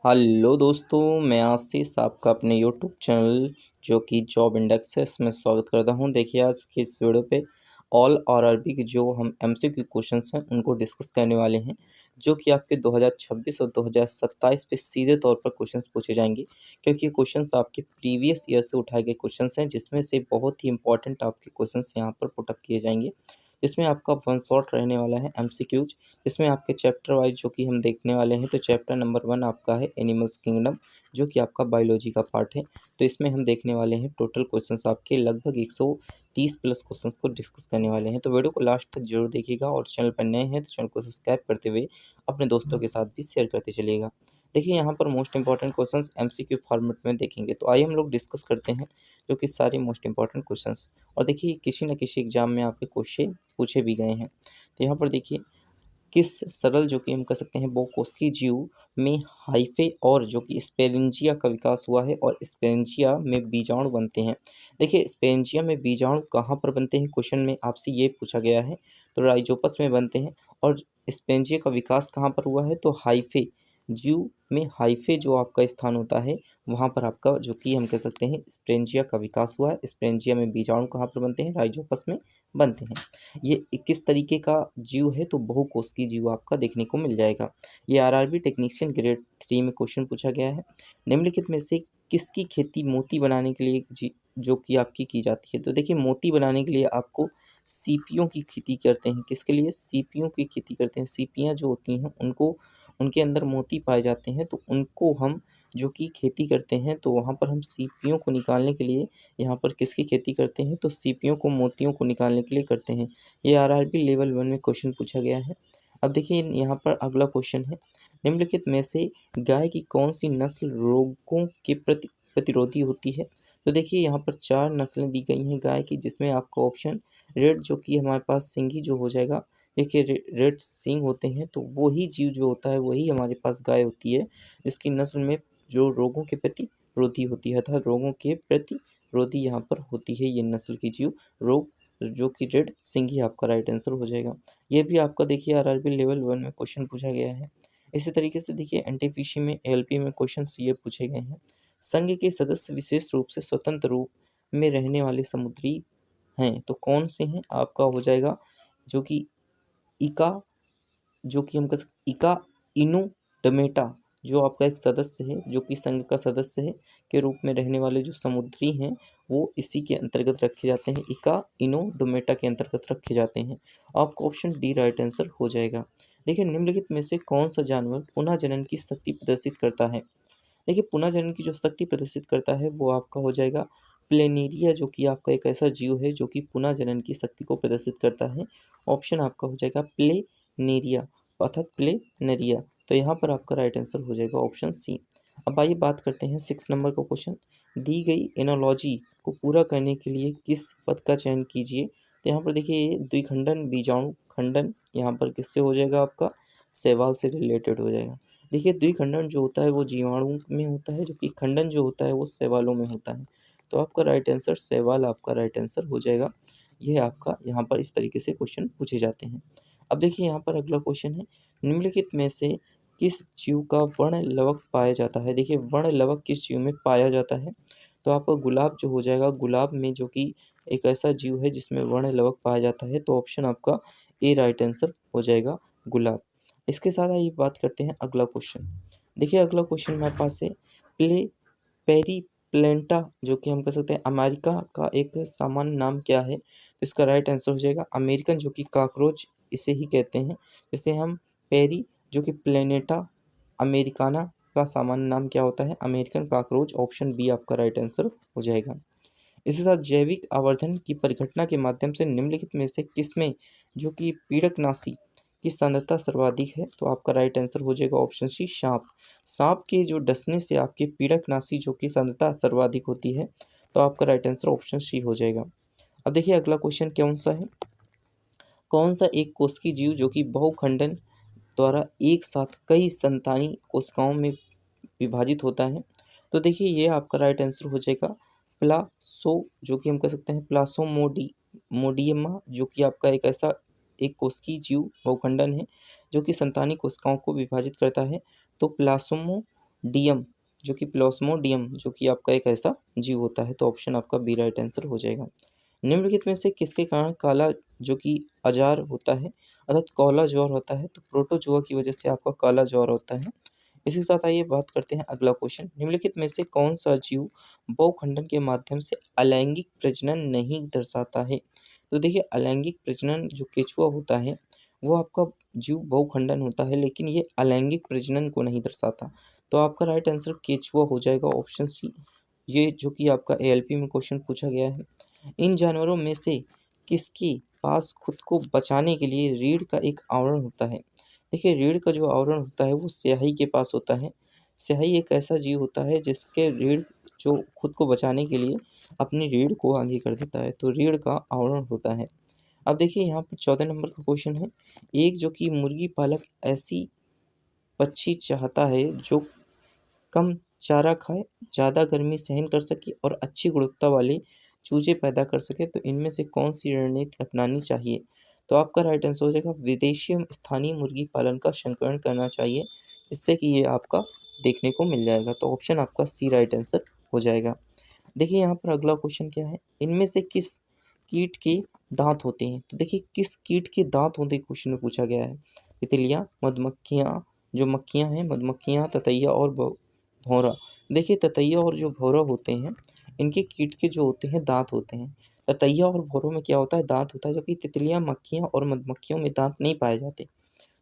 Hello दोस्तों, मैं आशीष आपका अपने यूट्यूब चैनल जो कि जॉब इंडेक्स है इसमें स्वागत करता हूं। देखिए आज की इस वीडियो पे ऑल आरआरबी के जो हम एमसीक्यू क्वेश्चंस हैं उनको डिस्कस करने वाले हैं, जो कि आपके 2026 और 2027 पे सीधे तौर पर क्वेश्चंस पूछे जाएंगे, क्योंकि ये क्वेश्चंस आपके प्रीवियस ईयर से उठाए गए क्वेश्चंस हैं, जिसमें से बहुत ही इंपॉर्टेंट आपके क्वेश्चंस यहाँ पर पुटअप किए जाएंगे। इसमें आपका वन शॉट रहने वाला है एमसीक्यूज, इसमें आपके चैप्टर वाइज जो कि हम देखने वाले हैं। तो चैप्टर नंबर 1 आपका है एनिमल्स किंगडम, जो कि आपका बायोलॉजी का पार्ट है। तो इसमें हम देखने वाले हैं टोटल क्वेश्चंस आपके लगभग 130 प्लस क्वेश्चंस को डिस्कस करने वाले हैं। तो वीडियो को लास्ट तक जरूर देखिएगा और चैनल पर नए हैं तो चैनल को सब्सक्राइब करते हुए अपने दोस्तों के साथ भी शेयर करते चलिएगा। देखिए यहाँ पर most important questions MCQ format में देखेंगे। तो आइए हम लोग डिस्कस करते हैं जो कि सारे मोस्ट इंपॉर्टेंट क्वेश्चंस, और देखिए किसी न किसी एग्जाम में आपके क्वेश्चन पूछे भी गए हैं। तो यहाँ पर देखिए किस सरल जो कि हम कह सकते हैं बोकोस्की जीव में हाइफे और जो कि स्पेरेंजिया का विकास हुआ है, और स्पेरेंजिया में बीजाणु बनते हैं। देखिए स्पेरेंजिया में बीजाणु कहाँ पर बनते हैं, क्वेश्चन में आपसे ये पूछा गया है। तो राइजोपस में बनते हैं। और स्पेरेंजिया का विकास कहाँ पर हुआ है, तो हाइफे जीव में हाइफे जो आपका स्थान होता है वहाँ पर आपका जो कि हम कह सकते हैं स्पेरेंजिया का विकास हुआ है। स्पेरेंजिया में बीजाणु कहाँ पर बनते हैं, राइजोपस में बनते हैं। ये किस तरीके का जीव है, तो बहुकोशिकीय जीव आपका देखने को मिल जाएगा। ये आरआरबी टेक्नीशियन ग्रेड 3 में क्वेश्चन पूछा गया है। निम्नलिखित में से किसकी खेती मोती बनाने के लिए जो कि आपकी की जाती है। तो देखिए मोती बनाने के लिए आपको सीपियों की खेती करते हैं। किसके लिए, सीपियों की खेती करते हैं। सीपियाँ जो होती हैं उनको उनके अंदर मोती पाए जाते हैं, तो उनको हम जो कि खेती करते हैं, तो वहाँ पर हम सीपियों को निकालने के लिए यहाँ पर किसकी खेती करते हैं, तो सीपियों को मोतियों को निकालने के लिए करते हैं। ये आरआरबी लेवल 1 में क्वेश्चन पूछा गया है। अब देखिए यहाँ पर अगला क्वेश्चन है, निम्नलिखित में से गाय की कौन सी नस्ल रोगों के प्रति प्रतिरोधी होती है। तो देखिए यहाँ पर 4 नस्लें दी गई हैं गाय की, जिसमें आपका ऑप्शन रेड जो कि हमारे पास सिंघी जो हो जाएगा। देखिए रेड सिंह होते हैं, तो वही जीव जो होता है वही हमारे पास गाय होती है, जिसकी नस्ल में जो रोगों के प्रति रोधी होती है, अर्थात रोगों के प्रतिरोधी यहाँ पर होती है ये नस्ल की जीव रोग, जो कि रेड सिंघी आपका राइट आंसर हो जाएगा। ये भी आपका देखिए आरआरबी लेवल 1 में क्वेश्चन पूछा गया है। इसी तरीके से देखिए एनटीपीसी में एलपी में क्वेश्चन ये पूछे गए हैं, संघ के सदस्य विशेष रूप से स्वतंत्र रूप में रहने वाले समुद्री हैं, तो कौन से हैं, आपका हो जाएगा जो कि इका, जो कि हम कह सकते इका इनु डमेटा, जो आपका एक सदस्य है जो कि संघ का सदस्य है के रूप में रहने वाले जो समुद्री हैं वो इसी के अंतर्गत रखे जाते हैं, इका इनो डोमेटा के अंतर्गत रखे जाते हैं। आपका ऑप्शन डी राइट आंसर हो जाएगा। देखिए निम्नलिखित में से कौन सा जानवर पुनः जनन की शक्ति प्रदर्शित करता है। देखिए पुनः जनन की जो शक्ति प्रदर्शित करता है वो आपका हो जाएगा प्लेनेरिया, जो कि आपका एक ऐसा जीव है जो कि पुनः जनन की शक्ति को प्रदर्शित करता है। ऑप्शन आपका हो जाएगा प्लेनेरिया, अर्थात प्लेनेरिया। तो यहाँ पर आपका राइट आंसर हो जाएगा ऑप्शन सी। अब आइए बात करते हैं 6 नंबर का क्वेश्चन, दी गई एनोलॉजी को पूरा करने के लिए किस पद का चयन कीजिए। तो यहाँ पर देखिए द्विखंडन बीजाणु खंडन यहाँ पर किससे हो जाएगा, आपका शैवाल से रिलेटेड हो जाएगा। देखिए द्विखंडन जो होता है वो जीवाणु में होता है, जबकि खंडन जो होता है वो शैवालों में होता है। तो आपका राइट आंसर शैवाल आपका राइट आंसर हो जाएगा। यह आपका यहाँ पर इस तरीके से क्वेश्चन पूछे जाते हैं। अब देखिए यहाँ पर अगला क्वेश्चन है, निम्नलिखित में से किस जीव का वर्ण लवक पाया जाता है। देखिए वर्ण लवक किस जीव में पाया जाता है, तो आपका गुलाब जो हो जाएगा, गुलाब में जो कि एक ऐसा जीव है जिसमें वर्ण लवक पाया जाता है। तो ऑप्शन आपका ए राइट आंसर हो जाएगा गुलाब। इसके साथ आइए बात करते हैं अगला क्वेश्चन। देखिए अगला क्वेश्चन हमारे पास है पेरीप्लेंटा, जो कि हम कह सकते हैं अमेरिका का एक सामान्य नाम क्या है। तो इसका राइट आंसर हो जाएगा अमेरिकन, जो कि कॉकरोच इसे ही कहते हैं। जिसे हम पेरी जो कि प्लेनेटा अमेरिकाना का सामान्य नाम क्या होता है, अमेरिकन कॉकरोच। ऑप्शन बी आपका राइट आंसर हो जाएगा। इसके साथ जैविक आवर्धन की परिघटना के माध्यम से निम्नलिखित में से किसमें जो कि पीड़कनाशी की सांद्रता सर्वाधिक है। तो आपका राइट आंसर हो जाएगा ऑप्शन सी सांप। सांप के जो डसने से आपकी पीड़कनाशी जो कि सांद्रता सर्वाधिक होती है। तो आपका राइट आंसर ऑप्शन सी हो जाएगा। अब देखिए अगला क्वेश्चन कौन सा है, कौन सा एक कोशिकीय जीव जो कि बहुखंडन द्वारा एक साथ कई संतानी कोशिकाओं में विभाजित होता है। तो देखिए ये आपका राइट आंसर हो जाएगा प्लासो, जो कि हम कह सकते हैं प्लासोमोडी मोडियमा, जो कि आपका एक ऐसा एक कोशिकीय जीव बहुखंडन है जो कि संतानी कोशिकाओं को विभाजित करता है। तो प्लासोमो डियम जो कि प्लाज्मोडियम जो कि आपका एक ऐसा जीव होता है। तो ऑप्शन आपका बी राइट आंसर हो जाएगा। निम्नलिखित में से किसके कारण काला जो कि अजार होता है अर्थात काला ज्वर होता है? तो प्रोटोजोआ की वजह से आपका काला ज्वर होता है। इसी के साथ आइए बात करते हैं अगला क्वेश्चन। निम्नलिखित में से कौन सा जीव बहुखंडन के माध्यम से अलैंगिक प्रजनन नहीं दर्शाता है? तो देखिए अलैंगिक प्रजनन जो केंचुआ होता है वो आपका जीव बहुखंडन होता है, लेकिन ये अलैंगिक प्रजनन को नहीं दर्शाता। तो आपका राइट आंसर केंचुआ हो जाएगा, ऑप्शन सी। ये जो कि आपका एएलपी में क्वेश्चन पूछा गया है। इन जानवरों में से किसके पास खुद को बचाने के लिए रीढ़ का एक आवरण होता है? देखिए रीढ़ का जो आवरण होता है वो स्याही के पास होता है। स्याही एक ऐसा जीव होता है जिसके रीढ़ जो खुद को बचाने के लिए अपनी रीढ़ को आगे कर देता है, तो रीढ़ का आवरण होता है। अब देखिए यहाँ पर 14 नंबर का क्वेश्चन है। एक जो कि मुर्गी पालक ऐसी पक्षी चाहता है जो कम चारा खाए, ज़्यादा गर्मी सहन कर सके और अच्छी गुणवत्ता वाले चूजे पैदा कर सके, तो इनमें से कौन सी रणनीति अपनानी चाहिए? तो आपका राइट आंसर हो जाएगा विदेशी एवं स्थानीय मुर्गी पालन का संकलन करना चाहिए, जिससे कि ये आपका देखने को मिल जाएगा। तो ऑप्शन आपका सी राइट आंसर हो जाएगा। देखिए यहाँ पर अगला क्वेश्चन क्या है, इनमें से किस कीट के दांत होते हैं? तो देखिए किस कीट के दांत होते हैं क्वेश्चन में पूछा गया है। तितलियाँ, मधुमक्खियाँ, जो मक्खियाँ हैं, मधुमक्खियाँ, ततैया और भौरा। देखिए ततैया और जो भौरा होते हैं इनके कीट के जो होते हैं दांत होते हैं। ततैया और भौरों में क्या होता है, दांत होता है, जबकि तितलियाँ, मक्खियाँ और मधुमक्खियों में दांत नहीं पाए जाते।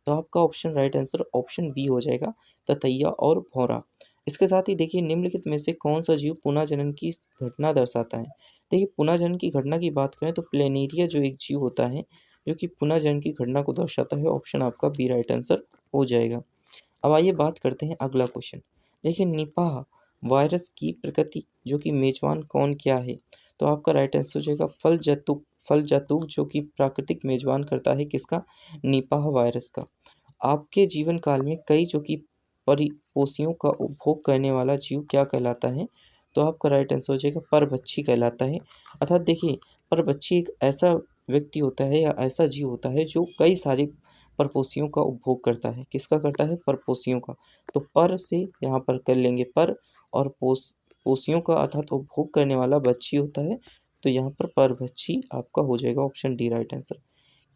तो आपका option right answer option B हो जाएगा, ततैया और भौरा। इसके साथ ही देखिए निम्नलिखित में से कौन सा जीव पुनः जनन की घटना दर्शाता है? देखिए पुनः जनन की घटना की बात करें तो प्लेनेरिया जो एक जीव होता है जो कि पुनः जनन की घटना को दर्शाता है। ऑप्शन आपका बी राइट आंसर हो जाएगा। अब आइए बात करते हैं अगला क्वेश्चन। देखिए निपाह वायरस की प्रकृति जो कि मेजबान कौन क्या है? तो आपका राइट आंसर हो जाएगा फल जतुक जो कि प्राकृतिक मेजबान करता है किसका? निपाह वायरस का। आपके जीवन काल में कई जो कि परिपोषियों का उपभोग करने वाला जीव क्या कहलाता है? तो आपका राइट आंसर हो जाएगा परभक्षी कहलाता है। अर्थात देखिए परभक्षी एक ऐसा व्यक्ति होता है या ऐसा जीव होता है जो कई सारे परपोषियों का उपभोग करता है। किसका करता है? परपोषियों का। तो पर से यहाँ पर कर लेंगे पर, और पोषियों का अर्थात उपभोग करने वाला भक्षी होता है, तो यहाँ पर परभक्षी आपका हो जाएगा ऑप्शन डी राइट आंसर।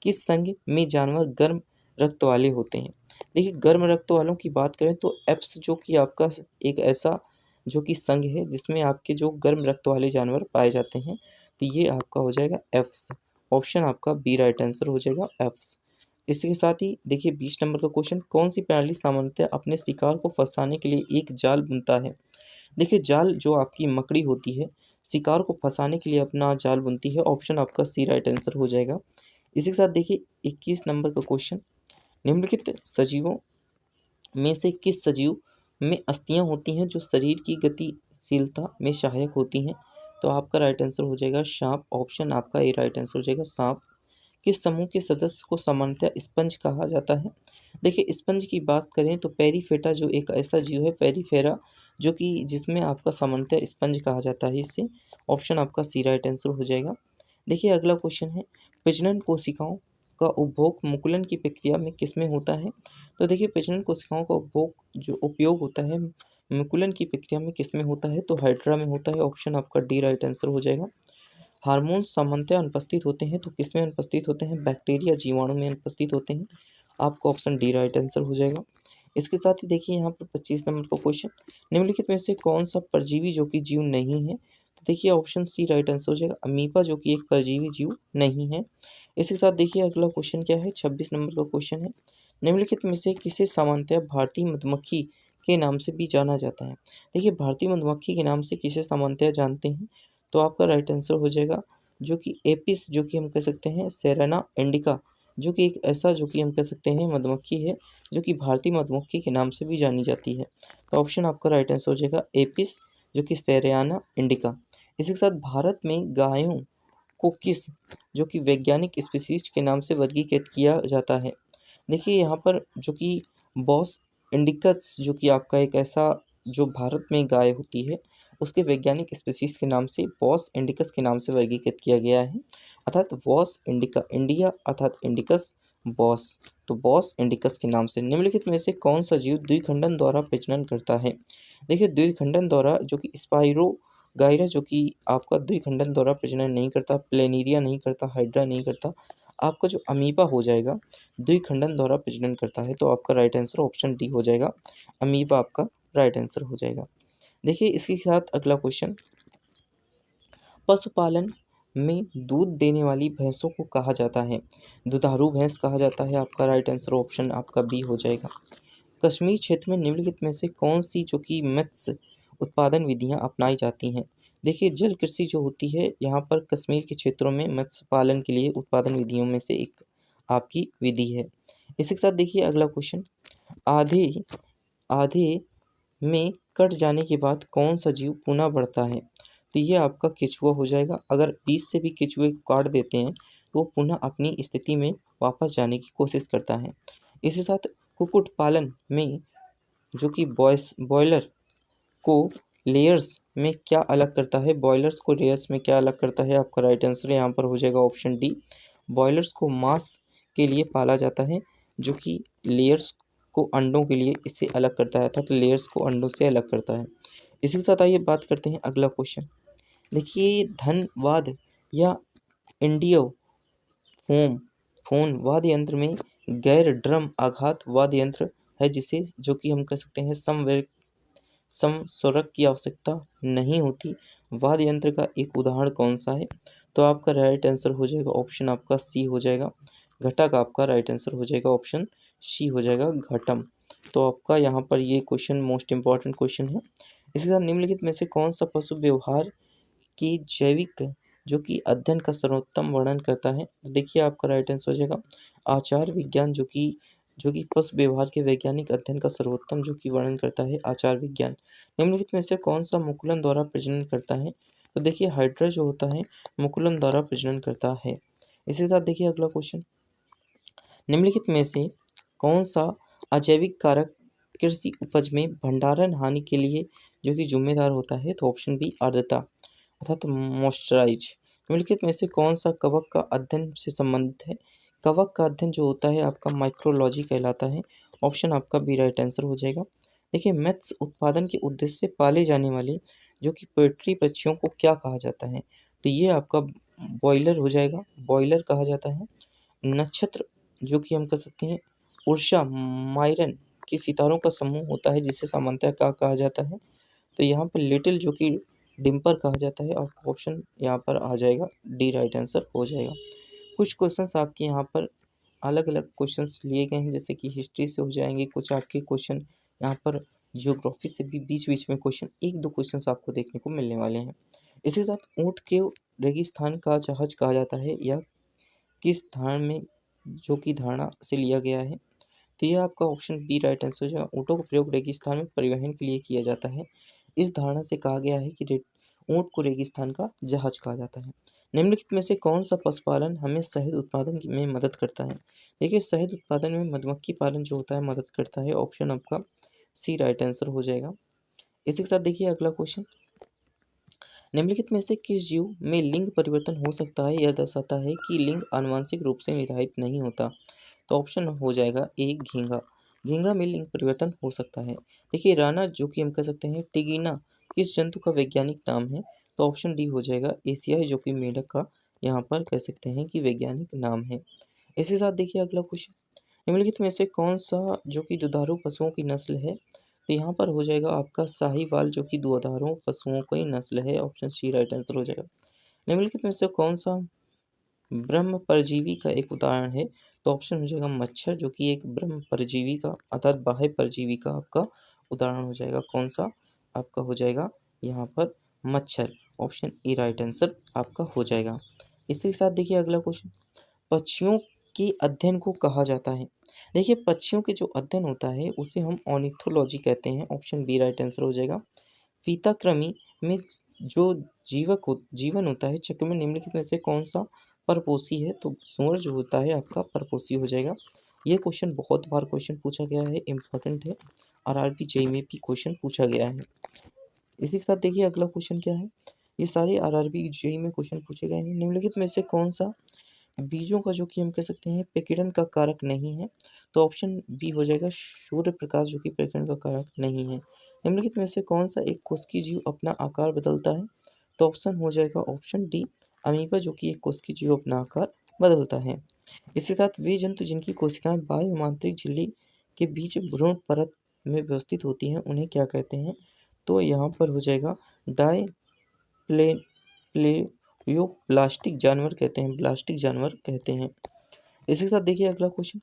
किस संघ में जानवर गर्म रक्त वाले होते हैं? देखिए गर्म रक्त वालों की बात करें तो एप्स जो कि आपका एक ऐसा जो कि संघ है जिसमें आपके जो गर्म रक्त वाले जानवर पाए जाते हैं, तो ये आपका हो जाएगा एफ्स। ऑप्शन आपका बी राइट आंसर हो जाएगा एफ्स। इसी के साथ ही देखिए 20 नंबर का क्वेश्चन, कौन सी प्रणाली सामान्यतः अपने शिकार को फंसाने के लिए एक जाल बुनता है? देखिए जाल जो आपकी मकड़ी होती है शिकार को फंसाने के लिए अपना जाल बुनती है। ऑप्शन आपका सी राइट आंसर हो जाएगा। इसी के साथ देखिए 21 नंबर का क्वेश्चन, निम्नलिखित सजीवों में से किस सजीव में अस्थियां होती हैं जो शरीर की गतिशीलता में सहायक होती हैं? तो आपका राइट आंसर हो जाएगा सांप। ऑप्शन आपका ए राइट आंसर हो जाएगा सांप। किस समूह के सदस्य को सामान्यतः स्पंज कहा जाता है? देखिए स्पंज की बात करें तो पेरीफेटा जो एक ऐसा जीव है पेरीफेरा जो कि जिसमें आपका सामान्यतः स्पंज कहा जाता है इसे। ऑप्शन आपका सी राइट आंसर हो जाएगा। देखिए अगला क्वेश्चन है, प्रजनन कोशिकाओं का उपभोग मुकुलन की प्रक्रिया में किसमें होता है? तो देखिए प्रजनन कोशिकाओं का उपयोग होता है मुकुलन की प्रक्रिया में किसमें होता है? तो हाइड्रा में होता है। ऑप्शन आपका डी राइट आंसर हो जाएगा। हार्मोन्स सामान्यतः अनुपस्थित होते हैं, तो किसमें अनुपस्थित होते हैं? बैक्टीरिया जीवाणु में अनुपस्थित होते हैं। आपका ऑप्शन डी राइट आंसर हो जाएगा। इसके साथ ही देखिए यहाँ पर 25 नंबर का क्वेश्चन, निम्नलिखित में से कौन सा परजीवी जो कि जीव नहीं है? तो देखिए ऑप्शन सी राइट आंसर हो जाएगा अमीबा जो कि एक परजीवी जीव नहीं है। इसके साथ देखिए अगला क्वेश्चन क्या है, 26 नंबर का क्वेश्चन है, निम्नलिखित में से किसे सामान्यतः भारतीय मधुमक्खी के नाम से भी जाना जाता है? देखिए भारतीय मधुमक्खी के नाम से किसे सामान्यतः जानते हैं? तो आपका राइट आंसर हो जाएगा जो कि एपिस जो कि हम कह सकते हैं सेरेना इंडिका जो कि एक ऐसा जो कि हम कह सकते हैं मधुमक्खी है जो कि भारतीय मधुमक्खी के नाम से भी जानी जाती है। तो ऑप्शन आपका राइट आंसर हो जाएगा एपिस जो कि सेरेना इंडिका। इसी के साथ भारत में गायों को किस जो कि वैज्ञानिक स्पीशीज के नाम से वर्गीकृत किया जाता है? देखिए यहाँ पर जो कि बॉस इंडिकस जो कि आपका एक ऐसा जो भारत में गाय होती है उसके वैज्ञानिक स्पीशीज के नाम से बॉस इंडिकस के नाम से वर्गीकृत किया गया है। अर्थात वॉस इंडिका इंडिया अर्थात इंडिकस बॉस, तो बॉस इंडिकस के नाम से। निम्नलिखित में से कौन सा जीव द्विखंडन द्वारा प्रजनन करता है? देखिए द्विखंडन द्वारा जो कि स्पाइरोगाइरा जो कि आपका द्विखंडन द्वारा प्रजनन नहीं करता, प्लेनेरिया नहीं करता, हाइड्रा नहीं करता, आपका जो अमीबा हो जाएगा द्विखंडन द्वारा प्रजनन करता है। तो आपका राइट आंसर ऑप्शन डी हो जाएगा, अमीबा आपका राइट आंसर हो जाएगा। देखिए इसके साथ अगला क्वेश्चन, पशुपालन में दूध देने वाली भैंसों को कहा जाता है? दुधारू भैंस कहा जाता है, आपका राइट आंसर ऑप्शन आपका बी हो जाएगा। कश्मीर क्षेत्र में निम्नलिखित में से कौन सी जो कि मत्स्य उत्पादन विधियां अपनाई जाती हैं? देखिए जल कृषि जो होती है यहाँ पर कश्मीर के क्षेत्रों में मत्स्य पालन के लिए उत्पादन विधियों में से एक आपकी विधि है। इसी के साथ देखिए अगला क्वेश्चन, आधे आधे में कट जाने के बाद कौन सा जीव पुनः बढ़ता है? तो ये आपका केचुआ हो जाएगा। अगर बीच से भी केचुए को काट देते हैं तो वो पुनः अपनी स्थिति में वापस जाने की कोशिश करता है। इसी साथ कुक्कुट पालन में जो कि बॉयलर को लेयर्स में क्या अलग करता है? बॉयलर्स को लेयर्स में क्या अलग करता है? आपका राइट आंसर यहाँ पर हो जाएगा ऑप्शन डी, बॉयलर्स को मांस के लिए पाला जाता है जो कि लेयर्स को अंडों के लिए इससे अलग करता है, अर्थात लेयर्स को अंडों से अलग करता है। इसी के साथ आइए बात करते हैं अगला क्वेश्चन। देखिए धनवाद या इंडियो फोन वाद्य यंत्र में गैर ड्रम आघात वाद्य यंत्र है जिसे जो कि हम कह सकते हैं समस्वरक की आवश्यकता नहीं होती। वाद्य यंत्र का एक उदाहरण कौन सा है? तो आपका राइट आंसर हो जाएगा ऑप्शन आपका सी हो जाएगा, घटक आपका राइट आंसर हो जाएगा ऑप्शन सी हो जाएगा, घटम। तो आपका यहाँ पर ये क्वेश्चन मोस्ट इंपॉर्टेंट क्वेश्चन है। इसके साथ निम्नलिखित में से कौन सा पशु व्यवहार की जैविक जो कि अध्ययन का सर्वोत्तम वर्णन करता है? तो देखिए आपका राइट आंसर हो जाएगा आचार विज्ञान जो कि पशु व्यवहार के वैज्ञानिक अध्ययन का सर्वोत्तम जो कि वर्णन करता है आचार विज्ञान। निम्नलिखित में से कौन सा मुकुलन द्वारा प्रजनन करता है? तो देखिए हाइड्रा जो होता है मुकुलन द्वारा प्रजनन करता है। इसी के साथ देखिए अगला क्वेश्चन, निम्नलिखित में से कौन सा अजैविक कारक कृषि उपज में भंडारण हानि के लिए जो कि जिम्मेदार होता है? तो ऑप्शन बी आर्द्रता अर्थात मॉइस्चराइज। निम्नलिखित में से कौन सा कवक का अध्ययन से संबंधित है? कवक का अध्ययन जो होता है आपका माइक्रोलॉजी कहलाता है, ऑप्शन आपका बी राइट आंसर हो जाएगा। देखिए मत्स्य उत्पादन के उद्देश्य से पाले जाने वाले जो कि पोल्ट्री पक्षियों को क्या कहा जाता है? तो ये आपका बॉयलर हो जाएगा, बॉयलर कहा जाता है। नक्षत्र जो कि हम कह सकते हैं उर्सा माइरन के सितारों का समूह होता है जिसे सामान्यतः क्या कहा जाता है? तो यहाँ पर लिटिल जो कि डिम्पर कहा जाता है, और ऑप्शन यहाँ पर आ जाएगा डी राइट आंसर हो जाएगा। कुछ क्वेश्चंस आपके यहाँ पर अलग अलग क्वेश्चंस लिए गए हैं जैसे कि हिस्ट्री से हो जाएंगे, कुछ आपके क्वेश्चन यहाँ पर जियोग्राफी से भी बीच बीच में क्वेश्चन एक दो क्वेश्चंस आपको देखने को मिलने वाले हैं। इसके साथ ऊँट के रेगिस्तान का जहाज कहा जाता है या किस धारण में जो कि धारणा से लिया गया है? तो ये आपका ऑप्शन बी राइट आंसर हो जाएगा, ऊँटों का प्रयोग रेगिस्तान में परिवहन के लिए किया जाता है। इस धारणा से कहा गया है कि ऊँट को रेगिस्तान का जहाज कहा जाता है। निम्नलिखित में से कौन सा पशुपालन हमें शहद उत्पादन में मदद करता है? देखिए शहद उत्पादन में मधुमक्खी पालन जो होता है मदद करता है, ऑप्शन आपका सी राइट आंसर हो जाएगा। इसी के साथ देखिए अगला क्वेश्चन, निम्नलिखित में से किस जीव में लिंग परिवर्तन हो सकता है? यह दर्शाता है कि लिंग आनुवंशिक रूप से निर्धारित नहीं होता। तो ऑप्शन हो जाएगा ए घींगा, घींगा में लिंग परिवर्तन हो सकता है। देखिए राना जो कि हम कह सकते हैं टिगिना किस जंतु का वैज्ञानिक नाम है? तो ऑप्शन डी हो जाएगा एशियाई जो कि मेढक का यहाँ पर कह सकते हैं कि वैज्ञानिक नाम है। इसके साथ देखिए अगला क्वेश्चन, निम्नलिखित में से कौन सा जो कि दुधारू पशुओं की नस्ल है? तो यहाँ पर हो जाएगा आपका साहीवाल जो कि दुधारू पशुओं की नस्ल है, ऑप्शन सी राइट आंसर हो जाएगा। निम्नलिखित में से कौन सा ब्रह्म परजीवी का एक उदाहरण है? तो ऑप्शन हो जाएगा मच्छर जो कि एक ब्रह्म परजीवी का अर्थात बाह्य परजीवी का आपका उदाहरण हो जाएगा। कौन सा आपका हो जाएगा यहाँ पर मच्छर, ऑप्शन ए राइट आंसर आपका हो जाएगा। इसी के साथ देखिए अगला क्वेश्चन, पक्षियों के अध्ययन को कहा जाता है? देखिए पक्षियों के जो अध्ययन होता है उसे हम ऑर्निथोलॉजी कहते हैं, ऑप्शन बी राइट आंसर हो जाएगा। फीताकृमि में जो जीवन होता है चक्र में निम्नलिखित में से कौन सा परपोषी है? तो सूअर जो होता है आपका परपोषी हो जाएगा। ये क्वेश्चन बहुत बार क्वेश्चन पूछा गया है, इंपॉर्टेंट है, आरआरबी जेईई में भी क्वेश्चन पूछा गया है। इसी के साथ देखिए अगला क्वेश्चन क्या है, ये सारे आरआरबी जेईई में क्वेश्चन पूछे गए हैं। निम्नलिखित में से कौन सा बीजों का जो कि हम कह सकते हैं प्रकीर्णन का कारक नहीं है, तो ऑप्शन बी हो जाएगा सूर्य प्रकाश जो कि प्रकीर्णन का कारक नहीं है। निम्नलिखित में से कौन-सा एक कोशिकीय जीव अपना आकार बदलता है? तो ऑप्शन हो जाएगा ऑप्शन डी अमीबा जो कि एक कोशिकीय जीव अपना आकार बदलता है। इसके साथ वे जंतु जिनकी कोशिकाएँ बाह्य एवं आंतरिक झिल्ली के बीच भ्रूण परत में व्यवस्थित होती हैं, उन्हें क्या कहते हैं? तो यहाँ पर हो जाएगा डाई प्ले प्लेयोप्लास्टिक जानवर कहते हैं, प्लास्टिक जानवर कहते हैं। इसी के साथ देखिए अगला क्वेश्चन,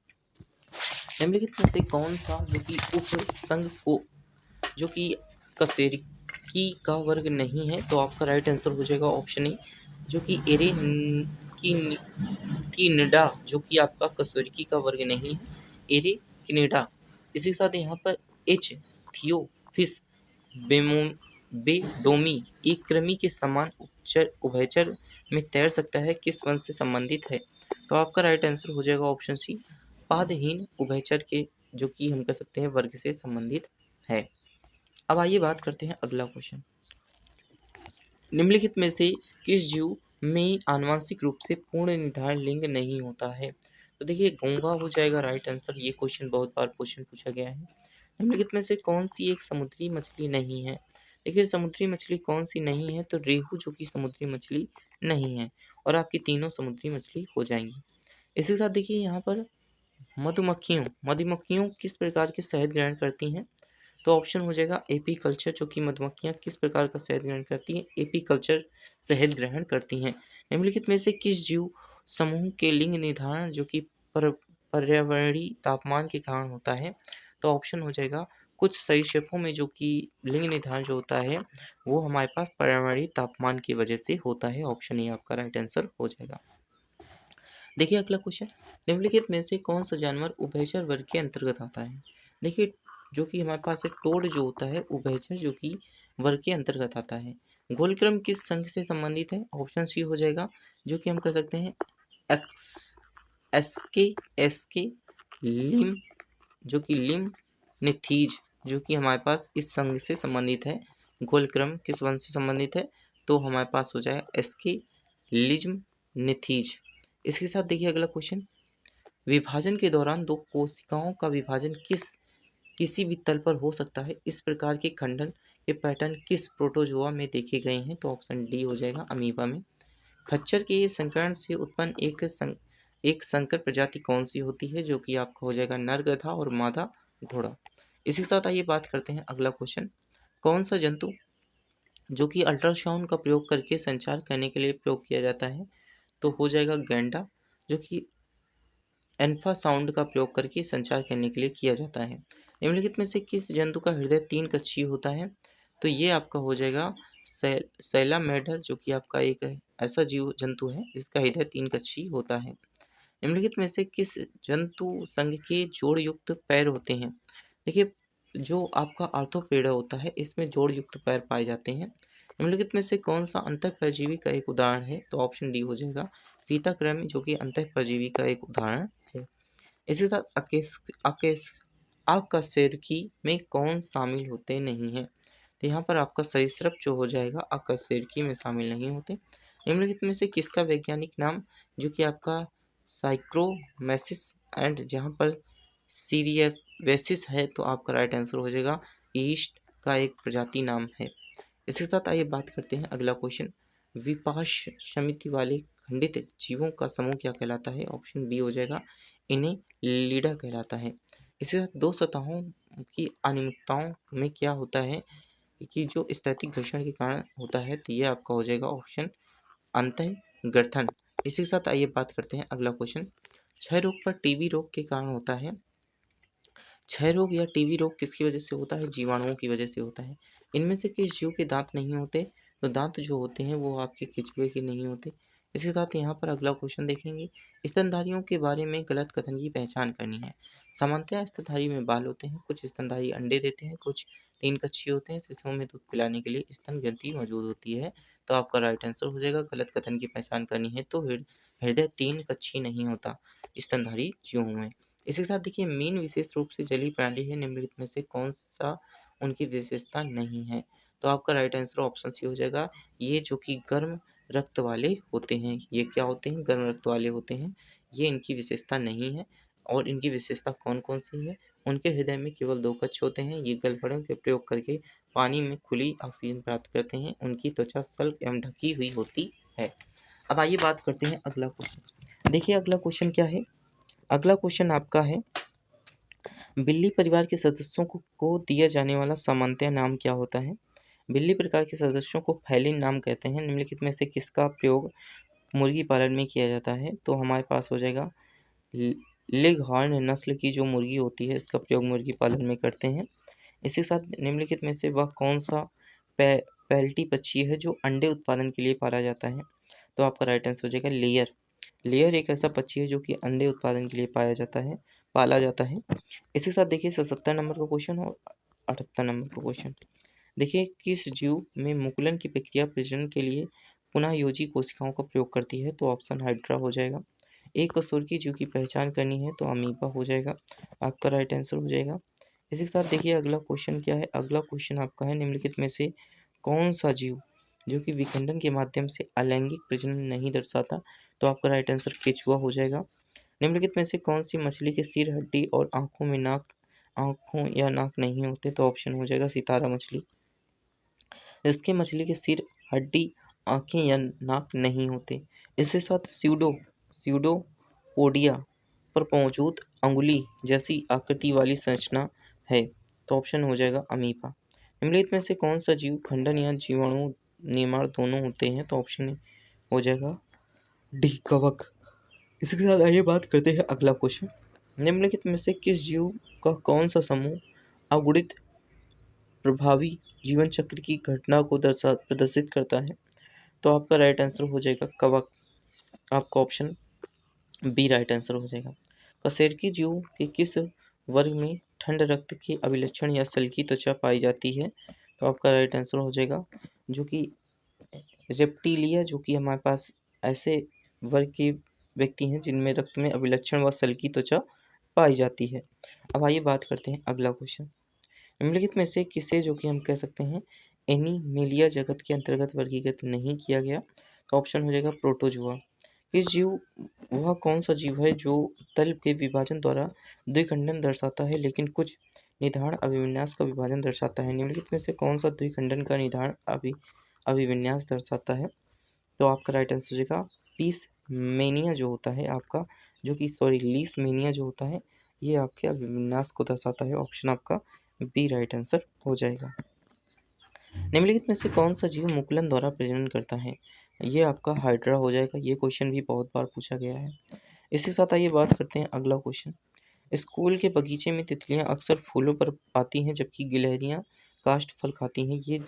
निम्नलिखित में से कौन-सा जो कि उपसंघ को जो कि कशेरुकी का वर्ग नहीं है? तो आपका राइट आंसर हो जाएगा ऑप्शन ए जो कि एरेकिनिडा जो कि आपका कशेरुकी का वर्ग नहीं है, एरेकिनिडा। इसी के साथ यहाँ पर एच थियोफिस बेडोमी एक कृमि के समान उभयचर में तैर सकता है, किस वंश से संबंधित है? तो आपका राइट आंसर हो जाएगा ऑप्शन सी पादहीन उभयचर के जो कि हम कह सकते हैं वर्ग से संबंधित है। अब आइए बात करते हैं अगला क्वेश्चन, निम्नलिखित में से किस जीव में आनुवंशिक रूप से पूर्ण निर्धारण लिंग नहीं होता है? तो देखिए घोंघा हो जाएगा राइट आंसर, ये क्वेश्चन बहुत बार क्वेश्चन पूछा गया है। निम्नलिखित में से कौन सी एक समुद्री मछली नहीं है? देखिए समुद्री मछली कौन सी नहीं है? तो रेहू जो कि समुद्री मछली नहीं है और आपकी तीनों समुद्री मछली हो जाएंगी। इसके साथ देखिए यहाँ पर मधुमक्खियों किस प्रकार के शहद ग्रहण करती हैं? तो ऑप्शन हो जाएगा एपीकल्चर जो कि मधुमक्खियाँ किस प्रकार का शहद ग्रहण करती हैं? एपीकल्चर शहद ग्रहण करती हैं। निम्नलिखित में से किस जीव समूह के लिंग निर्धारण जो कि पर्यावरणीय तापमान के कारण होता है? तो ऑप्शन हो जाएगा कुछ सरीसृपों में जो कि लिंग निर्धारण जो होता है वो हमारे पास पर्यावरणीय तापमान की वजह से होता है। ऑप्शन ए आपका राइट आंसर हो जाएगा। देखिए अगला क्वेश्चन, निम्नलिखित में से कौन सा जानवर उभयचर वर्ग के अंतर्गत आता है? देखिए जो कि हमारे पास एक टोड जो होता है उभयचर जो कि वर्ग के अंतर्गत आता है। गोलक्रम किस संघ से संबंधित है? ऑप्शन सी हो जाएगा जो कि हम कह सकते हैं एक्स एस के लिम जो कि लिम निथीज जो कि हमारे पास इस संघ से संबंधित है। गोलक्रम किस वंश से संबंधित है? तो हमारे पास हो जाएगा एसके लिज्म निथीज। इसके साथ देखिए अगला क्वेश्चन, विभाजन के दौरान दो कोशिकाओं का विभाजन किसी भी तल पर हो सकता है, इस प्रकार के खंडन के पैटर्न किस प्रोटोजोआ में देखे गए हैं? तो ऑप्शन डी हो जाएगा अमीबा में। खच्चर के संकरण से उत्पन्न एक संकर प्रजाति कौन सी होती है? जो कि आपका हो जाएगा नर गधा और मादा घोड़ा। इसी के साथ आइए बात करते हैं अगला क्वेश्चन, कौन सा जंतु जो कि अल्ट्रासाउंड का प्रयोग करके संचार करने के लिए प्रयोग किया जाता है? तो हो जाएगा गैंडा जो कि अल्फा साउंड का प्रयोग करके संचार करने के लिए किया जाता है। निम्नलिखित में से किस जंतु का हृदय 3 कक्षीय होता है? तो ये आपका हो जाएगा सैलामेडर जो कि आपका एक ऐसा जीव जंतु है जिसका हृदय 3 कक्षीय होता है। निम्नलिखित में से किस जंतु संघ के जोड़ युक्त पैर होते हैं? देखिए जो आपका आर्थोपेडा होता है इसमें जोड़ युक्त पैर पाए जाते हैं। निम्नलिखित में से कौन सा अंतःपरजीवी का एक उदाहरण है? तो ऑप्शन डी हो जाएगा फीताकृमि जो कि अंतःपरजीवी का एक उदाहरण है। इसी साथ अकशेरुकी में कौन शामिल होते नहीं हैं? तो यहाँ पर आपका सरीसृप जो हो जाएगा अकशेरुकी में शामिल नहीं होते। निम्नलिखित में से किसका वैज्ञानिक नाम जो कि आपका साइक्रोमेसिस एंड जहाँ पर सीरियवेसिस है, तो आपका राइट आंसर हो जाएगा ईस्ट का एक प्रजाति नाम है। इसके साथ आइए बात करते हैं अगला क्वेश्चन, विपाश समिति वाले खंडित जीवों का समूह क्या कहलाता है? ऑप्शन बी हो जाएगा इन्हें लीडा कहलाता है। इसके साथ दो सतहों की अनियमितताओं में क्या होता है कि जो स्थैतिक घर्षण के कारण होता है, तो ये आपका हो जाएगा ऑप्शन अंतःगठन। इसी के साथ आइए बात करते हैं अगला क्वेश्चन, क्षय रोग पर टीबी रोग के कारण होता है। क्षय रोग या टीबी रोग किसकी वजह से होता है? जीवाणुओं की वजह से होता है। इनमें से किस जीव के दांत नहीं होते? तो दांत जो होते हैं वो आपके केंचुए के नहीं होते। इसके साथ यहाँ पर अगला क्वेश्चन देखेंगे, स्तनधारियों के बारे में गलत कथन की पहचान करनी है। सामान्यतः स्तनधारी में बाल होते हैं, कुछ स्तनधारी अंडे देते हैं, कुछ 3 कक्षीय होते हैं, शिशुओं में दूध पिलाने के लिए स्तन ग्रंथि मौजूद होती है। तो आपका राइट आंसर हो जाएगा, गलत कथन की पहचान करनी है तो हृदय 3 कक्षीय नहीं होता स्तनधारी जीवों में। इसके साथ देखिए मीन विशेष रूप से जलीय प्राणी है, निम्नलिखित में से कौन सा उनकी विशेषता नहीं है? तो आपका राइट आंसर ऑप्शन सी हो जाएगा, ये जो कि गर्म रक्त वाले होते हैं। ये क्या होते हैं? गर्म रक्त वाले होते हैं। ये इनकी विशेषता नहीं है। और इनकी विशेषता कौन-कौन सी है? उनके हृदय में केवल 2 कक्ष होते हैं। ये गलफड़ों के प्रयोग करके पानी में खुली ऑक्सीजन प्राप्त करते हैं। उनकी त्वचा सल्क एवं ढकी हुई होती है। अब आइए बात करते हैं अगला क्वेश्चन। देखिए अगला क्वेश्चन क्या है? अगला क्वेश्चन आपका है, बिल्ली परिवार के सदस्यों को दिया जाने वाला सामान्यतः नाम क्या होता है? बिल्ली प्रकार के सदस्यों को फेलिन नाम कहते हैं। निम्नलिखित में से किसका प्रयोग मुर्गी पालन में किया जाता है? तो हमारे पास हो जाएगा लिगहॉर्न नस्ल की जो मुर्गी होती है, इसका प्रयोग मुर्गी पालन में करते हैं। इसी के साथ निम्नलिखित में से वह कौन सा पैल्टी पक्षी है जो अंडे उत्पादन के लिए पाला जाता है? तो आपका राइट आंसर हो जाएगा लेयर। लेयर एक ऐसा पक्षी है जो कि अंडे उत्पादन के लिए पाला जाता है। इसी के साथ देखिए 77 नंबर का क्वेश्चन और 78 नंबर का क्वेश्चन। देखिए किस जीव में मुकुलन की प्रक्रिया प्रजनन के लिए पुनः योजी कोशिकाओं का प्रयोग करती है? तो ऑप्शन हाइड्रा हो जाएगा। एक कशेरुकी जीव की पहचान करनी है तो अमीबा हो जाएगा। आपका राइट आंसर हो जाएगा। इसी के साथ देखिए अगला क्वेश्चन क्या है? अगला क्वेश्चन आपका है, निम्नलिखित में से कौन सा जीव जो कि विखंडन के माध्यम से अलैंगिक प्रजनन नहीं दर्शाता? तो आपका राइट आंसर केचुआ हो जाएगा। निम्नलिखित में से कौन सी मछली के सिर, हड्डी और आँखों या नाक नहीं होते? तो ऑप्शन हो जाएगा सितारा मछली। इसके मछली के सिर, हड्डी, आँखें या नाक नहीं होते। इसके साथ स्यूडोपोडिया पर मौजूद अंगुली जैसी आकृति वाली संरचना है। तो ऑप्शन हो जाएगा अमीबा। निम्नलिखित में से कौन सा जीव खंडन या जीवाणु निर्माण दोनों होते हैं? तो ऑप्शन हो जाएगा डी कवक। इसके साथ आइए बात करते हैं अगला क्वेश्चन। निम्नलिखित में से किस जीव का कौन सा समूह अगुणित प्रभावी जीवन चक्र की घटना को प्रदर्शित करता है? तो आपका राइट आंसर हो जाएगा कवक। आपका ऑप्शन बी राइट आंसर हो जाएगा। कशेरुकी जीव के किस वर्ग में ठंड रक्त की अभिलक्षण या सल्की त्वचा पाई जाती है? तो आपका राइट आंसर हो जाएगा जो कि रेप्टिलिया, जो कि हमारे पास ऐसे वर्ग के व्यक्ति हैं जिनमें रक्त में अभिलक्षण व सल्की त्वचा पाई जाती है। अब आइए बात करते हैं अगला क्वेश्चन। निम्नलिखित में से किसे जो कि हम कह सकते हैं एनीमेलिया जगत के अंतर्गत वर्गीकृत नहीं किया गया? तो ऑप्शन हो जाएगा प्रोटोजुआ। इस जीव वह कौन सा जीव है जो तल के विभाजन द्वारा द्विखंडन दर्शाता है लेकिन कुछ निधान अभिविन्यास का विभाजन दर्शाता है? निम्नलिखित में से कौन सा द्विखंडन का निधान अभिविन्यास दर्शाता है? तो आपका राइट आंसर हो जाएगा पीस मेनिया जो होता है आपका, जो कि लीस मेनिया जो होता है, ये आपके अभिविन्यास को दर्शाता है। ऑप्शन आपका बी राइट आंसर हो जाएगा। निम्नलिखित में से कौन सा जीव मुकुलन द्वारा प्रजनन करता है? ये आपका हाइड्रा हो जाएगा। ये क्वेश्चन भी बहुत बार पूछा गया है। इसके साथ आइए बात करते हैं अगला क्वेश्चन। स्कूल के बगीचे में तितलियां अक्सर फूलों पर आती हैं जबकि गिलहरियां काष्ठ फल खाती हैं। ये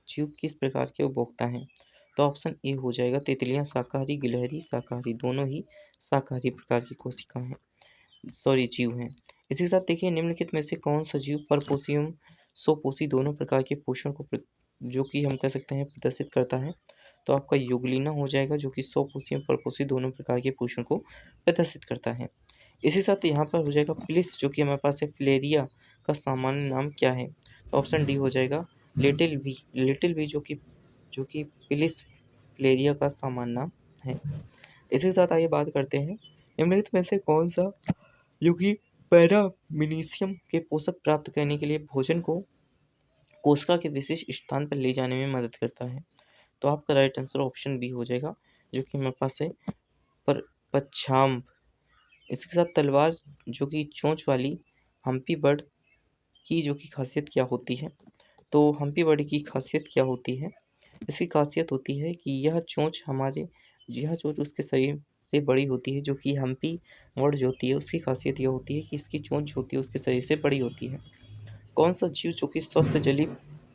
जीव किस प्रकार के उपभोक्ता हैं? तो ऑप्शन ए हो जाएगा तितलियां शाकाहारी, गिलहरी शाकाहारी, दोनों ही शाकाहारी प्रकार की कोशिका हैं, जीव हैं। इसी के साथ देखिए निम्नलिखित में से कौन सा जीव परपोषी एवं स्वपोषी दोनों प्रकार के पोषण को जो कि हम कह सकते हैं प्रदर्शित करता है? तो आपका युगलिना हो जाएगा जो कि स्वपोषी एवं परपोषी दोनों प्रकार के पोषण को प्रदर्शित करता है। इसी साथ यहाँ पर हो जाएगा प्लिस, जो कि हमारे पास है फ्लेरिया का सामान्य नाम क्या है? तो ऑप्शन डी हो जाएगा लिटिल बी जो कि प्लिस फ्लेरिया का सामान्य नाम है। इसी के साथ आइए बात करते हैं निम्नलिखित में से कौन सा जो कि पैरामीनियम के पोषक प्राप्त करने के लिए भोजन को कोशिका के विशिष्ट स्थान पर ले जाने में मदद करता है? तो आपका राइट आंसर ऑप्शन बी हो जाएगा जो कि हमारे पास है पर पच्छाम। इसके साथ तलवार जो कि चोंच वाली हम्पी बर्ड की जो कि खासियत क्या होती है? तो हम्पी बर्ड की खासियत क्या होती है? इसकी खासियत होती है कि यह चोंच उसके शरीर से बड़ी होती है। जो कि हम्पी बर्ड जो होती है उसकी खासियत यह होती है कि इसकी चोंच जो होती है उसके शरीर से बड़ी होती है। कौन सा जीव जो कि स्वस्थ जलीय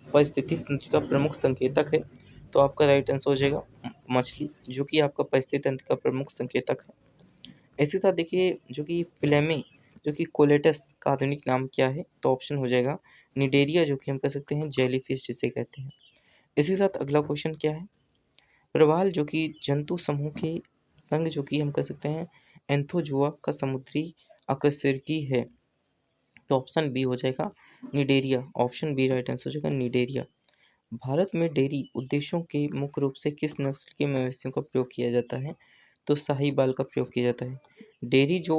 पारिस्थितिकी तंत्र का प्रमुख संकेतक है? तो आपका राइट आंसर हो जाएगा मछली, जो कि आपका पारिस्थितिकी तंत्र का प्रमुख संकेतक है। इसी के साथ देखिए जो कि फ्लेमे जो कि कोलेटस का आधुनिक नाम क्या है? तो ऑप्शन हो जाएगा निडेरिया, जो कि हम कह सकते हैं जेलीफिश जिसे कहते हैं। इसी के साथ अगला क्वेश्चन क्या है? प्रवाल जो कि जंतु समूह के संग जो कि हम कह सकते हैं एंथोजुआ का समुद्री अकशेरुकी है। तो ऑप्शन बी हो जाएगा Cnidaria. Option B right answer हो जाएगा निडेरिया। भारत में डेयरी उद्देश्यों के मुख्य रूप से किस नस्ल के मवेशियों का प्रयोग किया जाता है? तो साहीवाल का प्रयोग किया जाता है। डेयरी जो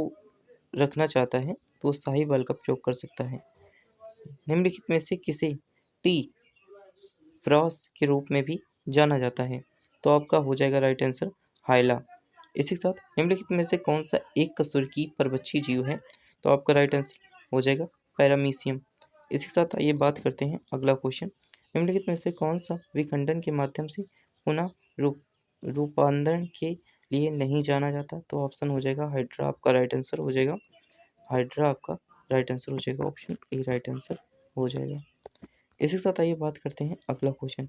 रखना चाहता है तो वो साहीवाल का प्रयोग कर सकता है। निम्नलिखित में से किसे टी फ्रॉस के रूप में भी जाना जाता है? तो आपका हो जाएगा राइट आंसर हाइला। इसी के साथ निम्नलिखित में से कौन सा एक कशेरुकी परभक्षी जीव है? तो आपका राइट आंसर हो जाएगा पैरामीशियम। इसी के साथ आइए बात करते हैं अगला क्वेश्चन। निम्नलिखित में से कौन सा विखंडन के माध्यम से पुनः रूपांतरण के लिए नहीं जाना जाता? तो ऑप्शन हो जाएगा हाइड्रा, आपका राइट आंसर हो जाएगा हाइड्रा, आपका राइट आंसर हो जाएगा ऑप्शन ए राइट आंसर हो जाएगा। इसी के साथ आइए बात करते हैं अगला क्वेश्चन।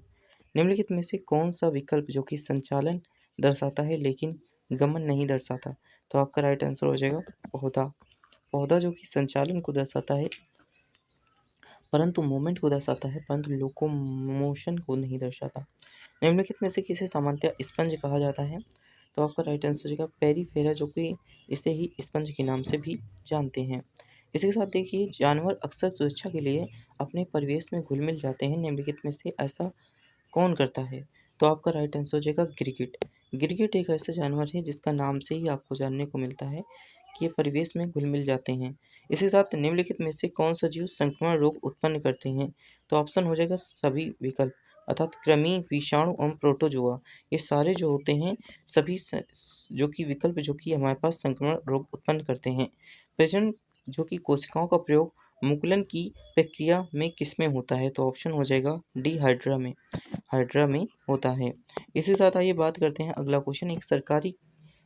निम्नलिखित में से कौन सा विकल्प जो कि संचालन दर्शाता है लेकिन गमन नहीं दर्शाता? तो आपका राइट आंसर हो जाएगा पौधा। पौधा जो कि संचालन को दर्शाता है परंतु मूवमेंट को दर्शाता है, परंतु लोकोमोशन को नहीं दर्शाता। निम्नलिखित में से किसे सामान्यतः स्पंज कहा जाता है? तो आपका राइट आंसर हो जाएगा पेरिफेरा, जो कि इसे ही स्पंज के नाम से भी जानते हैं। इसी के साथ देखिए, जानवर अक्सर सुरक्षा के लिए अपने परिवेश में घुल मिल जाते हैं। निम्नलिखित में से ऐसा कौन करता है? तो आपका राइट आंसर हो जाएगा गिरगिट। गिरगिट एक ऐसा जानवर है जिसका नाम से ही आपको जानने को मिलता है कि ये परिवेश में घुल मिल जाते हैं। इसी के साथ निम्नलिखित में से कौन सा जीव संक्रमण रोग उत्पन्न करते हैं? तो ऑप्शन हो जाएगा सभी विकल्प, अर्थात कृमि, विषाणु एवं प्रोटोजोआ। ये सारे जो होते हैं सभी जो कि विकल्प जो कि हमारे पास संक्रमण रोग उत्पन्न करते हैं। प्रजनन जो कि कोशिकाओं का प्रयोग मुकुलन की प्रक्रिया में किसमें होता है? तो ऑप्शन हो जाएगा डी हाइड्रा में होता है। इसी के साथ आइए बात करते हैं अगला क्वेश्चन। एक सरकारी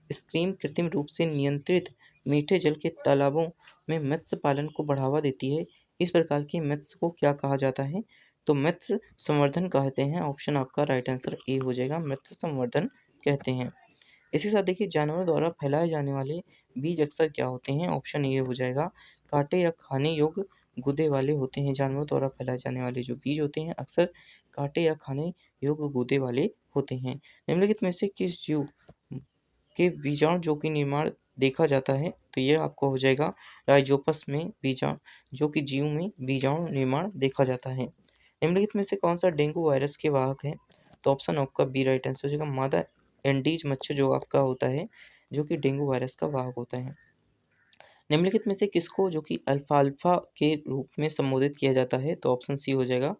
स्कीम कृत्रिम रूप से नियंत्रित मीठे जल के तालाबों में मत्स्य पालन को बढ़ावा देती है। इस प्रकार के मत्स्य को क्या कहा जाता है? तो मत्स्य संवर्धन कहते हैं। ऑप्शन आपका राइट आंसर ए हो जाएगा, मत्स्य संवर्धन कहते हैं। इसी के साथ देखिए, जानवरों द्वारा फैलाए जाने वाले बीज अक्सर क्या होते हैं? ऑप्शन ए हो जाएगा कांटे या खाने योग्य गूदे वाले होते हैं। जानवरों द्वारा फैलाए जाने वाले जो बीज होते हैं अक्सर कांटे या खाने योग्य गूदे वाले होते हैं। निम्नलिखित में से किस जीव के बीजाणु जो कि निर्माण देखा जाता है? तो ये आपको हो जाएगा राइजोपस में बीजाणु जो कि जीव में बीजाणु निर्माण देखा जाता है। निम्नलिखित में से कौन सा डेंगू वायरस के वाहक है? तो ऑप्शन आपका बी राइट आंसर हो जाएगा मादा एंडीज मच्छर जो आपका होता है जो कि डेंगू वायरस का वाहक होता है। निम्नलिखित में से किसको जो कि अल्फाल्फा के रूप में संबोधित किया जाता है? तो ऑप्शन सी हो जाएगा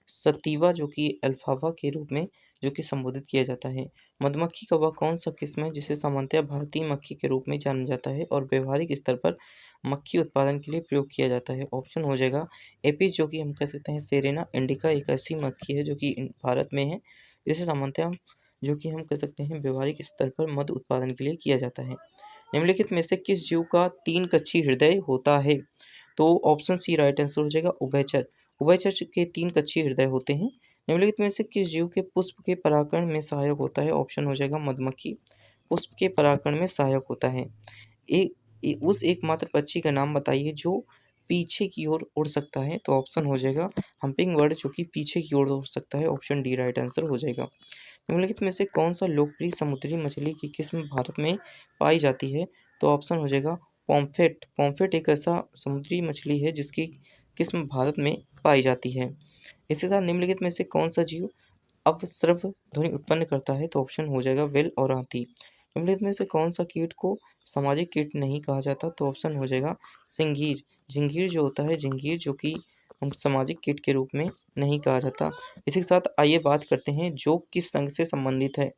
सतीवा, जो कि अल्फाल्फा के रूप में जो कि संबोधित किया जाता है। मधुमक्खी का वह कौन सा किस्म है जिसे सामान्यतः भारतीय मक्खी के रूप में जाना जाता है और व्यवहारिक स्तर पर मक्खी उत्पादन के लिए प्रयोग किया जाता है? ऑप्शन हो जाएगा एपिस, जो कि हम कह सकते हैं सेरेना इंडिका, एक ऐसी मक्खी है जो कि भारत में है जिसे सामान्यतः जो कि हम कह सकते हैं व्यवहारिक स्तर पर मधु उत्पादन के लिए किया जाता है। निम्नलिखित में से किस जीव का 3 कक्षीय हृदय होता है? तो ऑप्शन सी राइट आंसर हो जाएगा उभयचर। उभयचर के 3 कक्षीय हृदय होते हैं। निम्नलिखित में से किस जीव के पुष्प के परागण में सहायक होता है? ऑप्शन हो जाएगा मधुमक्खी पुष्प के परागण में सहायक होता है। उस एकमात्र पक्षी का नाम बताइए जो पीछे की ओर उड़ सकता है? तो ऑप्शन हो जाएगा हम्पिंग बर्ड, जो कि पीछे की ओर उड़ सकता है। ऑप्शन डी राइट आंसर हो जाएगा। निम्नलिखित में से कौन सा लोकप्रिय समुद्री मछली की किस्म भारत में पाई जाती है? तो ऑप्शन हो जाएगा पॉम्फ्रेट। पॉम्फ्रेट एक ऐसा समुद्री मछली है जिसकी किस्म भारत में पाई जाती है। इसी तरह निम्नलिखित में से कौन सा जीव अपस्रव ध्वनि उत्पन्न करता है? तो ऑप्शन हो जाएगा व्हेल और हाथी। निम्नलिखित में से कौन सा कीट को सामाजिक कीट नहीं कहा जाता? तो ऑप्शन हो जाएगा झिंगीर। झिंगीर जो होता है, झिंगीर जो कि हम सामाजिक कीट के रूप में नहीं कहा जाता। इसी के साथ आइए बात करते हैं जोक किस संघ से संबंधित है?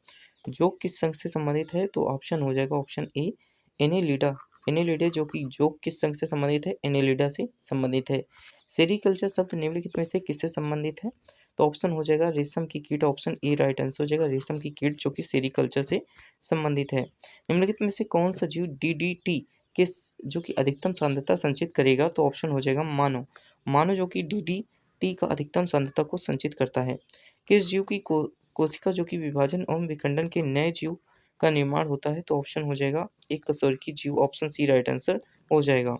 जोक किस संघ से संबंधित है? तो ऑप्शन हो जाएगा ऑप्शन ए एनेलिडा। एनेलिडा जो कि जोक किस संघ से संबंधित है? एनेलिडा से संबंधित है। सेरिकल्चर शब्द निम्नलिखित में से किससे संबंधित है? तो ऑप्शन हो जाएगा रेशम की कीट। ऑप्शन ए राइट आंसर हो जाएगा रेशम की कीट, जो कि सेरिकल्चर से संबंधित है। निम्नलिखित में से कौन सा जीव डीडीटी किस जो कि अधिकतम सांद्रता संचित करेगा? तो ऑप्शन हो जाएगा मानव। मानव जो कि डीडीटी का अधिकतम सांद्रता को संचित करता है। किस जीव की कोशिका जो कि विभाजन एवं विखंडन के नए जीव का निर्माण होता है? तो ऑप्शन हो जाएगा एक कशेरुकी जीव। ऑप्शन सी राइट आंसर हो जाएगा।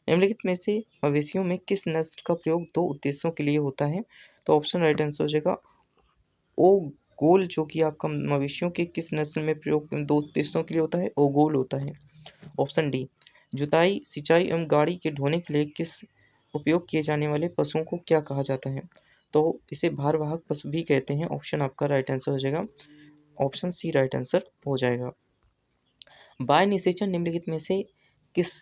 निम्नलिखित में से मवेशियों में किस नस्ल का प्रयोग 2 उद्देश्यों के लिए होता है? तो ऑप्शन राइट आंसर हो जाएगा ओगोल, जो कि आपका मवेशियों के किस नस्ल में प्रयोग 2 उद्देश्यों के लिए होता है? ओगोल होता है। ऑप्शन डी जुताई, सिंचाई एवं गाड़ी के ढोने के लिए किस उपयोग किए जाने वाले पशुओं को क्या कहा जाता है? तो इसे भारवाहक पशु भी कहते हैं। ऑप्शन आपका राइट आंसर हो जाएगा, ऑप्शन सी राइट आंसर हो जाएगा। बाह्य निषेचन निम्नलिखित में से किस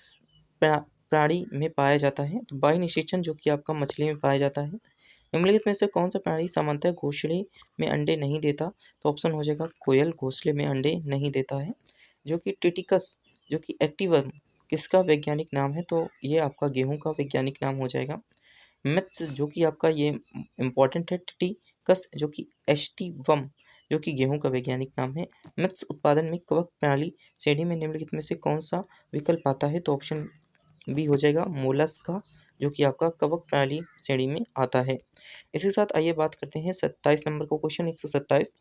प्राणी में पाया जाता है? तो बाह्य निषेचन जो कि आपका मछली में पाया जाता है। निम्नलिखित में से कौन सा प्राणी सामान्यतः घोंसले में अंडे नहीं देता? तो ऑप्शन हो जाएगा कोयल घोंसले में अंडे नहीं देता है। जो कि टिटिकस जो कि एक्टिवर्म किसका वैज्ञानिक नाम है? तो ये आपका गेहूं का वैज्ञानिक नाम हो जाएगा। मिथ्स जो कि आपका ये इम्पॉर्टेंट है, टिटिकस जो कि एस्टिवम जो कि गेहूं का वैज्ञानिक नाम है। मिथ्स उत्पादन में कवक प्रणाली श्रेणी में निम्नलिखित में से कौन सा विकल्प आता है? तो ऑप्शन बी हो जाएगा मोलस्का जो कि आपका कवक प्रणाली श्रेणी में आता है। इसी के साथ आइए बात करते हैं 27 नंबर को क्वेश्चन 127।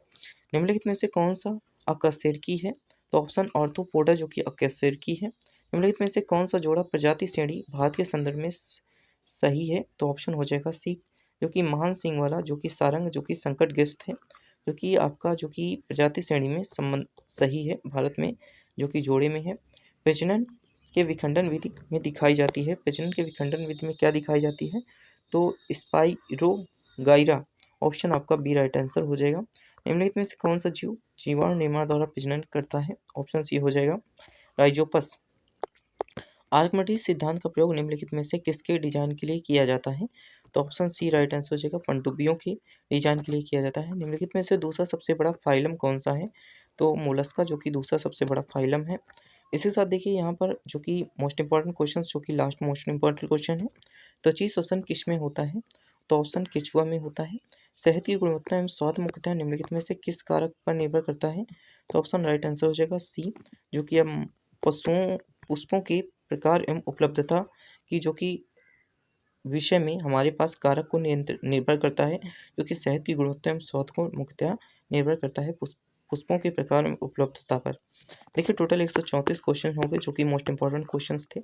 निम्नलिखित में से कौन सा अकशेरुकी है? तो ऑप्शन ऑर्थोपोडा जो कि अकशेरुकी है। निम्नलिखित में से कौन सा जोड़ा प्रजाति श्रेणी भारत के संदर्भ में सही है? तो ऑप्शन हो जाएगा सी जो कि महान सिंह वाला जो कि सारंग जो कि संकटग्रस्त है, जो कि आपका जो कि प्रजाति श्रेणी में संबंध सही है भारत में, जो कि जोड़े में है। प्रजनन के विखंडन विधि में दिखाई जाती है। प्रजनन के विखंडन विधि में क्या दिखाई जाती है? तो स्पाइरोगाइरा, ऑप्शन आपका बी राइट आंसर हो जाएगा। निम्नलिखित में से कौन सा जीव जीवाणु निर्माण द्वारा प्रजनन करता है? ऑप्शन सी हो जाएगा राइजोपस। आर्किमिडीज सिद्धांत का प्रयोग निम्नलिखित में से किसके डिजाइन के लिए किया जाता है? तो ऑप्शन सी राइट आंसर हो जाएगा पनडुब्बियों की डिजाइन के लिए किया जाता है। निम्नलिखित में से दूसरा सबसे बड़ा फाइलम कौन सा है? तो मोलस्का जो कि दूसरा सबसे बड़ा फाइलम है। इसी के साथ देखिए यहाँ पर जो कि मोस्ट इंपॉर्टेंट क्वेश्चन जो कि लास्ट मोस्ट इंपॉर्टेंट क्वेश्चन है, त्वची श्वसन किस में होता है? तो ऑप्शन केचुआ में होता है। शहद की गुणवत्ता एवं स्वाद मुख्यतः निम्नलिखित में से किस कारक पर निर्भर करता है? तो ऑप्शन राइट आंसर हो जाएगा सी जो कि हम पशुओं पुष्पों के प्रकार एवं उपलब्धता की जो कि विषय में हमारे पास कारक को निर्भर करता है, जो कि शहद की गुणवत्ता एवं स्वाद को मुख्यतः निर्भर करता है पुष्पों के प्रकार एवं उपलब्धता पर। देखिए टोटल 134 क्वेश्चन हो गए जो कि मोस्ट इंपॉर्टेंट क्वेश्चंस थे,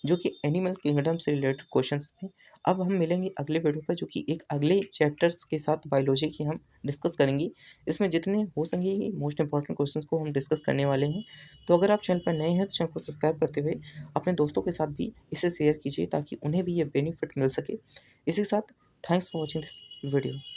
जो कि एनिमल किंगडम से रिलेटेड क्वेश्चंस थे। अब हम मिलेंगे अगले वीडियो पर जो कि एक अगले चैप्टर्स के साथ बायोलॉजी की हम डिस्कस करेंगे। इसमें जितने हो सकेंगे मोस्ट इंपॉर्टेंट क्वेश्चंस को हम डिस्कस करने वाले हैं। तो अगर आप चैनल पर नए हैं तो चैनल को सब्सक्राइब करते हुए अपने दोस्तों के साथ भी इसे शेयर कीजिए ताकि उन्हें भी ये बेनिफिट मिल सके। इसी के साथ thanks for watching this video.